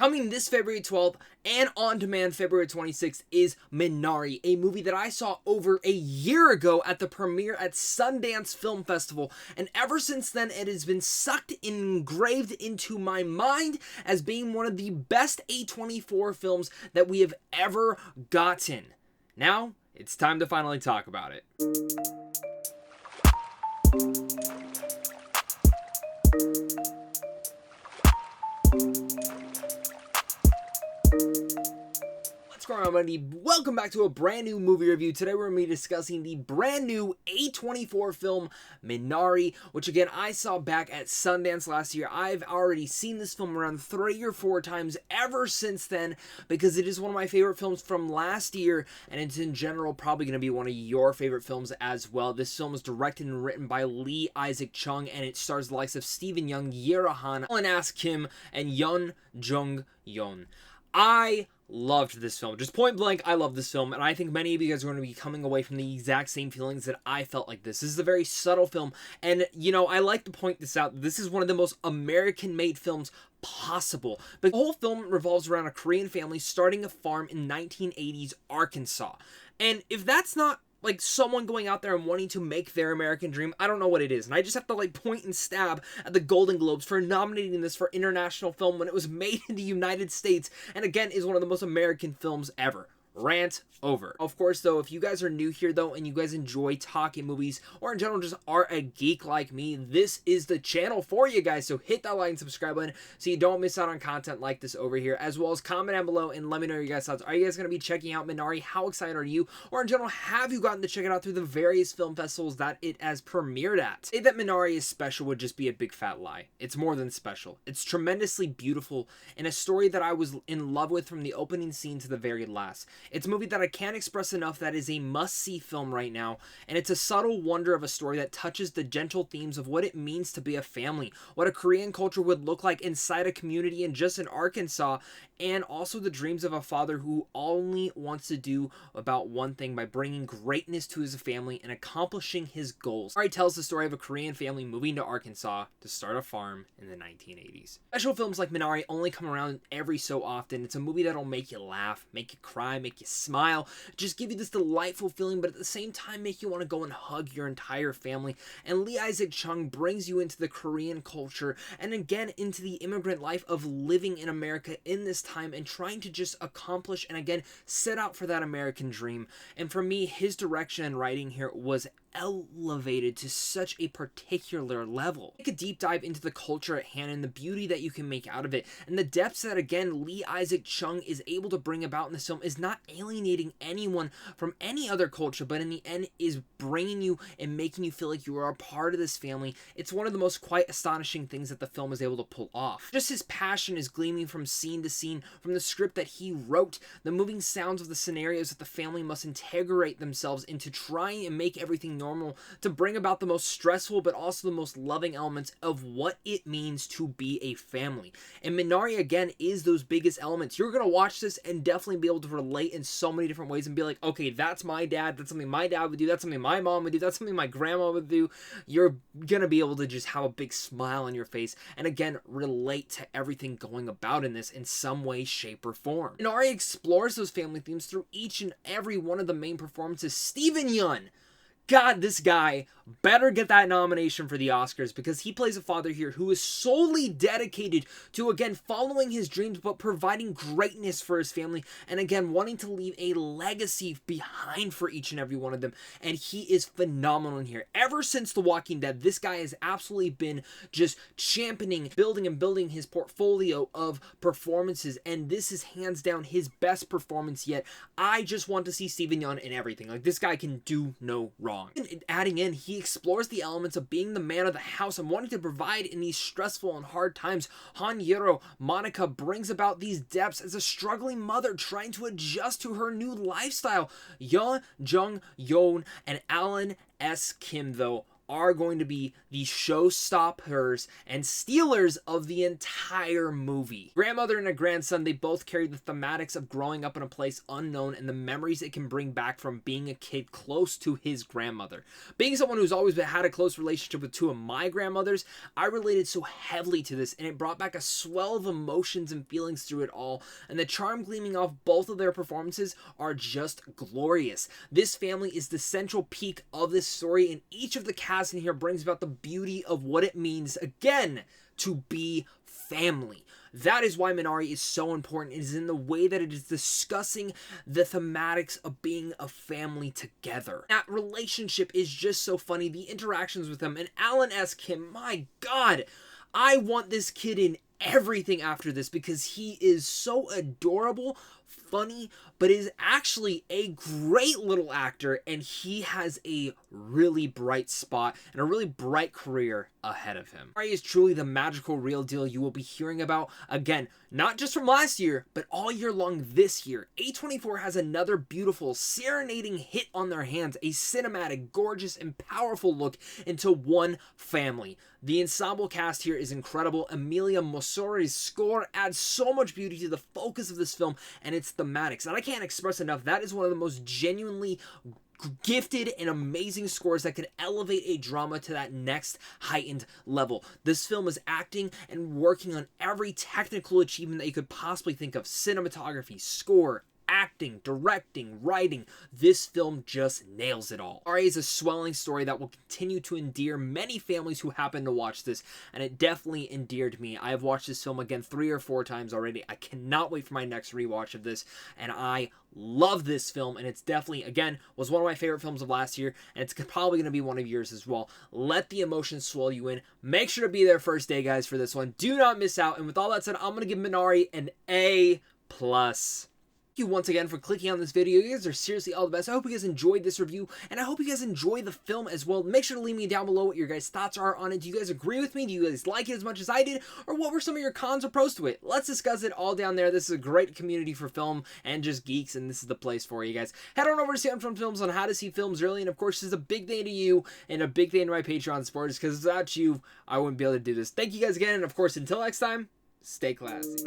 Coming this February 12th and on demand February 26th is Minari, a movie that I saw over a year ago at the premiere at Sundance Film Festival, and ever since then it has been sucked and engraved into my mind as being one of the best A24 films that we have ever gotten. Now, it's time to finally talk about it. Everybody, welcome back to a brand new movie review. Today we're going to be discussing the brand new A24 film Minari, which again I saw back at Sundance last year. I've already seen this film around 3 or 4 times ever since then because it is one of my favorite films from last year, and it's in general probably going to be one of your favorite films as well. This film is directed and written by Lee Isaac Chung, and it stars the likes of Steven Yeun, Yera Han, Alan Ask Kim, and Yeon Jung Yeon. I loved this film. Just point blank, I love this film, and I think many of you guys are going to be coming away from the exact same feelings that I felt like this. This is a very subtle film, and, you know, I like to point this out. This is one of the most American-made films possible. But the whole film revolves around a Korean family starting a farm in 1980s Arkansas. And if that's not like someone going out there and wanting to make their American dream, I don't know what it is. And I just have to like point and stab at the Golden Globes for nominating this for international film when it was made in the United States, and again is one of the most American films ever. Rant over. Of course, though, if you guys are new here, though, and you guys enjoy talking movies, or in general just are a geek like me, this is the channel for you guys. So hit that like and subscribe button so you don't miss out on content like this over here, as well as comment down below and let me know your guys' thoughts. Are you guys going to be checking out Minari? How excited are you? Or in general, have you gotten to check it out through the various film festivals that it has premiered at? Say that Minari is special would just be a big fat lie. It's more than special. It's tremendously beautiful, and a story that I was in love with from the opening scene to the very last. It's a movie that I can't express enough that is a must-see film right now, and it's a subtle wonder of a story that touches the gentle themes of what it means to be a family, what a Korean culture would look like inside a community and just in Arkansas, and also the dreams of a father who only wants to do about one thing by bringing greatness to his family and accomplishing his goals. Minari tells the story of a Korean family moving to Arkansas to start a farm in the 1980s. Special films like Minari only come around every so often. It's a movie that'll make you laugh, make you cry, make you smile, just give you this delightful feeling, but at the same time make you want to go and hug your entire family. And Lee Isaac Chung brings you into the Korean culture and again into the immigrant life of living in America in this time and trying to just accomplish and again set out for that American dream. And for me, his direction and writing here was elevated to such a particular level. Take a deep dive into the culture at hand and the beauty that you can make out of it, and the depths that again Lee Isaac Chung is able to bring about in this film is not alienating anyone from any other culture, but in the end is bringing you and making you feel like you are a part of this family. It's one of the most quite astonishing things that the film is able to pull off. Just his passion is gleaming from scene to scene, from the script that he wrote, the moving sounds of the scenarios that the family must integrate themselves into trying and make everything normal to bring about the most stressful but also the most loving elements of what it means to be a family. And Minari again is those biggest elements. You're going to watch this and definitely be able to relate in so many different ways and be like, okay, that's my dad, that's something my dad would do, that's something my mom would do, that's something my grandma would do. You're going to be able to just have a big smile on your face and again relate to everything going about in this in some way, shape, or form. Minari explores those family themes through each and every one of the main performances. Steven Yeun, God, this guy better get that nomination for the Oscars because he plays a father here who is solely dedicated to, again, following his dreams but providing greatness for his family and, again, wanting to leave a legacy behind for each and every one of them. And he is phenomenal in here. Ever since The Walking Dead, this guy has absolutely been just championing, building his portfolio of performances, and this is hands down his best performance yet. I just want to see Steven Yeun in everything. Like, this guy can do no wrong. And adding in, he explores the elements of being the man of the house and wanting to provide in these stressful and hard times. Han Yero, Monica, brings about these depths as a struggling mother trying to adjust to her new lifestyle. Yeon Jung Yeon and Alan S. Kim, though, are going to be the showstoppers and stealers of the entire movie. Grandmother and a grandson, they both carry the thematics of growing up in a place unknown and the memories it can bring back from being a kid close to his grandmother. Being someone who's always had a close relationship with two of my grandmothers, I related so heavily to this, and it brought back a swell of emotions and feelings through it all, and the charm gleaming off both of their performances are just glorious. This family is the central peak of this story, and each of the cast in here brings about the beauty of what it means, again, to be family. That is why Minari is so important. It is in the way that it is discussing the thematics of being a family together. That relationship is just so funny. The interactions with him, and Alan S. Kim, my God, I want this kid in everything after this because he is so adorable, funny, but is actually a great little actor, and he has a really bright spot and a really bright career ahead of him. Minari is truly the magical real deal you will be hearing about, again, not just from last year, but all year long this year. A24 has another beautiful, serenading hit on their hands, a cinematic, gorgeous, and powerful look into one family. The ensemble cast here is incredible. Emilia Mossori's score adds so much beauty to the focus of this film and its thematics, and I can't express enough, that is one of the most genuinely gifted and amazing scores that can elevate a drama to that next heightened level. This film is acting and working on every technical achievement that you could possibly think of. Cinematography, score, acting, directing, writing. This film just nails it all. Minari is a swelling story that will continue to endear many families who happen to watch this, and it definitely endeared me. I have watched this film again 3 or 4 times already. I cannot wait for my next rewatch of this, and I love this film, and it's definitely, again, was one of my favorite films of last year, and it's probably going to be one of yours as well. Let the emotions swell you in. Make sure to be there first day, guys, for this one. Do not miss out, and with all that said, I'm going to give Minari an A+. Thank you once again for clicking on this video. You guys are seriously all the best. I hope you guys enjoyed this review, and I hope you guys enjoy the film as well. Make sure to leave me down below what your guys' thoughts are on it. Do you guys agree with me? Do you guys like it as much as I did? Or what were some of your cons or pros to it? Let's discuss it all down there. This is a great community for film and just geeks, and this is the place for you guys. Head on over to Sam from Films on how to see films early, and of course, this is a big thing to you and a big thing to my Patreon supporters, because without you, I wouldn't be able to do this. Thank you guys again, and of course, until next time, stay classy.